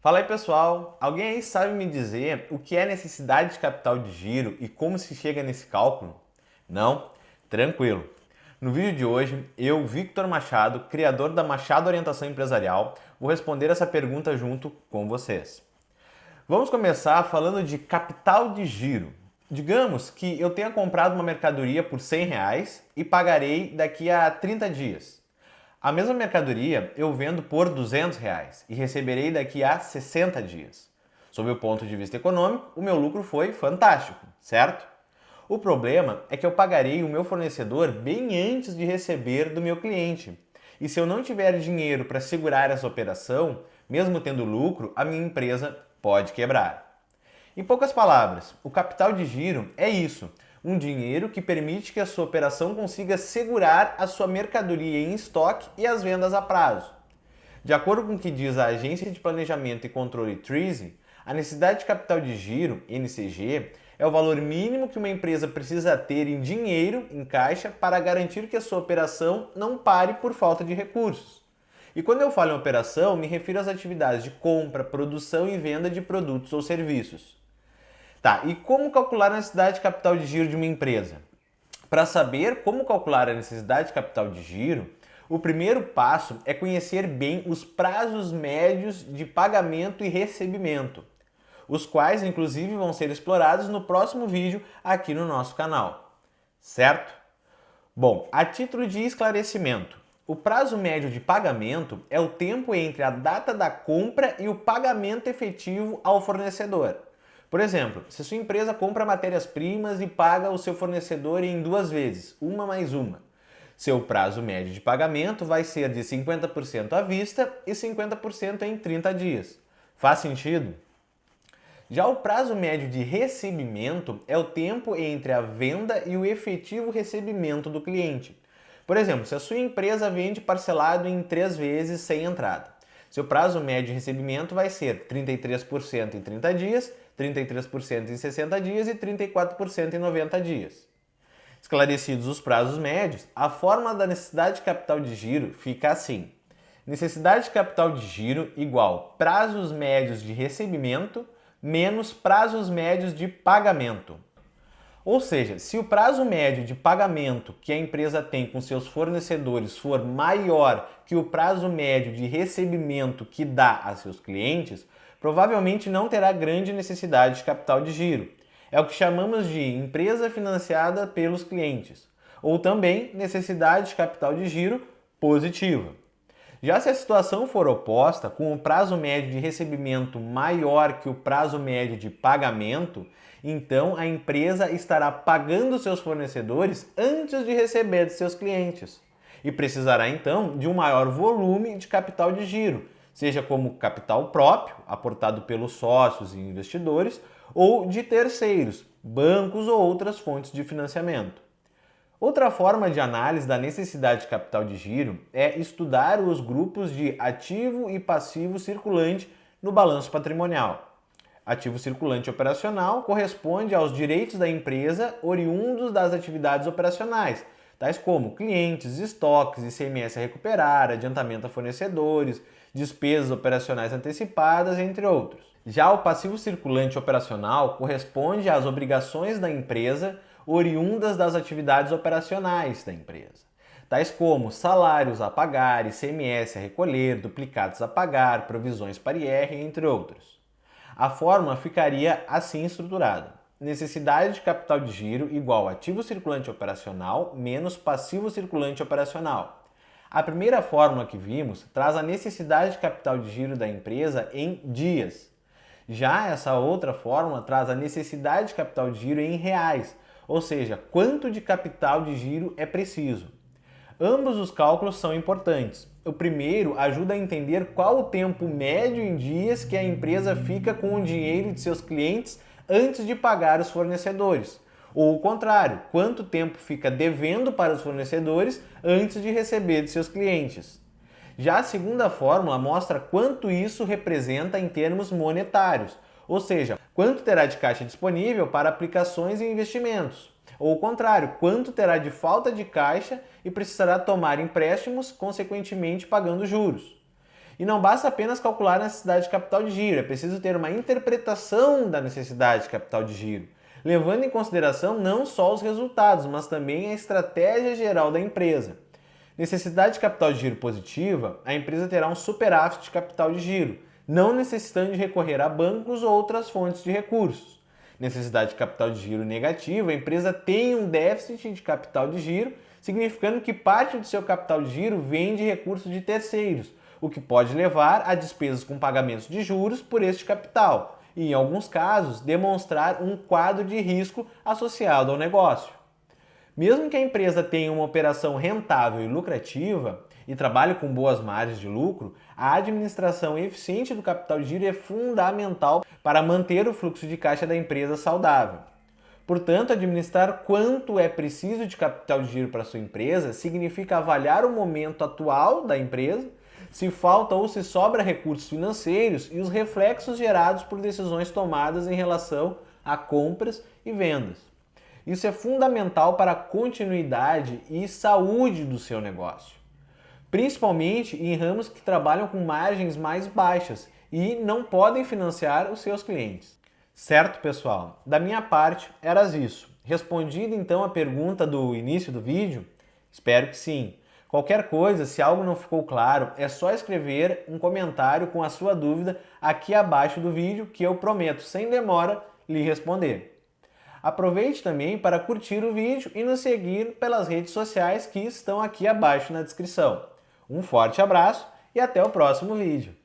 Fala aí pessoal, alguém aí sabe me dizer o que é necessidade de capital de giro e como se chega nesse cálculo? Não? Tranquilo. No vídeo de hoje, eu, Victor Machado, criador da Machado Orientação Empresarial, vou responder essa pergunta junto com vocês. Vamos começar falando de capital de giro. Digamos que eu tenha comprado uma mercadoria por R$ 100 e pagarei daqui a 30 dias. A mesma mercadoria eu vendo por R$ 200 e receberei daqui a 60 dias. Sob o ponto de vista econômico, o meu lucro foi fantástico, certo? O problema é que eu pagarei o meu fornecedor bem antes de receber do meu cliente. E se eu não tiver dinheiro para segurar essa operação, mesmo tendo lucro, a minha empresa pode quebrar. Em poucas palavras, o capital de giro é isso, um dinheiro que permite que a sua operação consiga segurar a sua mercadoria em estoque e as vendas a prazo. De acordo com o que diz a Agência de Planejamento e Controle Treasury, a necessidade de capital de giro, NCG, é o valor mínimo que uma empresa precisa ter em dinheiro, em caixa, para garantir que a sua operação não pare por falta de recursos. E quando eu falo em operação, me refiro às atividades de compra, produção e venda de produtos ou serviços. Tá, e como calcular a necessidade de capital de giro de uma empresa? Para saber como calcular a necessidade de capital de giro, o primeiro passo é conhecer bem os prazos médios de pagamento e recebimento, os quais inclusive vão ser explorados no próximo vídeo aqui no nosso canal, certo? Bom, a título de esclarecimento, o prazo médio de pagamento é o tempo entre a data da compra e o pagamento efetivo ao fornecedor. Por exemplo, se sua empresa compra matérias-primas e paga o seu fornecedor em 2 vezes, uma mais uma, seu prazo médio de pagamento vai ser de 50% à vista e 50% em 30 dias. Faz sentido? Já o prazo médio de recebimento é o tempo entre a venda e o efetivo recebimento do cliente. Por exemplo, se a sua empresa vende parcelado em 3 vezes sem entrada, seu prazo médio de recebimento vai ser 33% em 30 dias, 33% em 60 dias e 34% em 90 dias. Esclarecidos os prazos médios, a fórmula da necessidade de capital de giro fica assim. Necessidade de capital de giro igual prazos médios de recebimento menos prazos médios de pagamento. Ou seja, se o prazo médio de pagamento que a empresa tem com seus fornecedores for maior que o prazo médio de recebimento que dá a seus clientes, provavelmente não terá grande necessidade de capital de giro. É o que chamamos de empresa financiada pelos clientes, ou também necessidade de capital de giro positiva. Já se a situação for oposta, com o prazo médio de recebimento maior que o prazo médio de pagamento, então a empresa estará pagando seus fornecedores antes de receber de seus clientes e precisará então de um maior volume de capital de giro, seja como capital próprio, aportado pelos sócios e investidores, ou de terceiros, bancos ou outras fontes de financiamento. Outra forma de análise da necessidade de capital de giro é estudar os grupos de ativo e passivo circulante no balanço patrimonial. Ativo circulante operacional corresponde aos direitos da empresa oriundos das atividades operacionais, tais como clientes, estoques, ICMS a recuperar, adiantamento a fornecedores, despesas operacionais antecipadas, entre outros. Já o passivo circulante operacional corresponde às obrigações da empresa oriundas das atividades operacionais da empresa, tais como salários a pagar, ICMS a recolher, duplicados a pagar, provisões para IR, entre outros. A fórmula ficaria assim estruturada. Necessidade de capital de giro igual ativo circulante operacional menos passivo circulante operacional. A primeira fórmula que vimos traz a necessidade de capital de giro da empresa em dias. Já essa outra fórmula traz a necessidade de capital de giro em reais, ou seja, quanto de capital de giro é preciso. Ambos os cálculos são importantes. O primeiro ajuda a entender qual o tempo médio em dias que a empresa fica com o dinheiro de seus clientes antes de pagar os fornecedores. Ou o contrário, quanto tempo fica devendo para os fornecedores antes de receber de seus clientes. Já a segunda fórmula mostra quanto isso representa em termos monetários, ou seja, quanto terá de caixa disponível para aplicações e investimentos. Ou o contrário, quanto terá de falta de caixa e precisará tomar empréstimos, consequentemente pagando juros. E não basta apenas calcular a necessidade de capital de giro, é preciso ter uma interpretação da necessidade de capital de giro, levando em consideração não só os resultados, mas também a estratégia geral da empresa. Necessidade de capital de giro positiva, a empresa terá um superávit de capital de giro, não necessitando de recorrer a bancos ou outras fontes de recursos. Necessidade de capital de giro negativa, a empresa tem um déficit de capital de giro, significando que parte do seu capital de giro vem de recursos de terceiros, o que pode levar a despesas com pagamentos de juros por este capital e, em alguns casos, demonstrar um quadro de risco associado ao negócio. Mesmo que a empresa tenha uma operação rentável e lucrativa e trabalhe com boas margens de lucro, a administração eficiente do capital de giro é fundamental para manter o fluxo de caixa da empresa saudável. Portanto, administrar quanto é preciso de capital de giro para a sua empresa significa avaliar o momento atual da empresa, se falta ou se sobra recursos financeiros e os reflexos gerados por decisões tomadas em relação a compras e vendas. Isso é fundamental para a continuidade e saúde do seu negócio, principalmente em ramos que trabalham com margens mais baixas e não podem financiar os seus clientes. Certo, pessoal? Da minha parte, era isso. Respondida então a pergunta do início do vídeo? Espero que sim. Qualquer coisa, se algo não ficou claro, é só escrever um comentário com a sua dúvida aqui abaixo do vídeo que eu prometo, sem demora, lhe responder. Aproveite também para curtir o vídeo e nos seguir pelas redes sociais que estão aqui abaixo na descrição. Um forte abraço e até o próximo vídeo.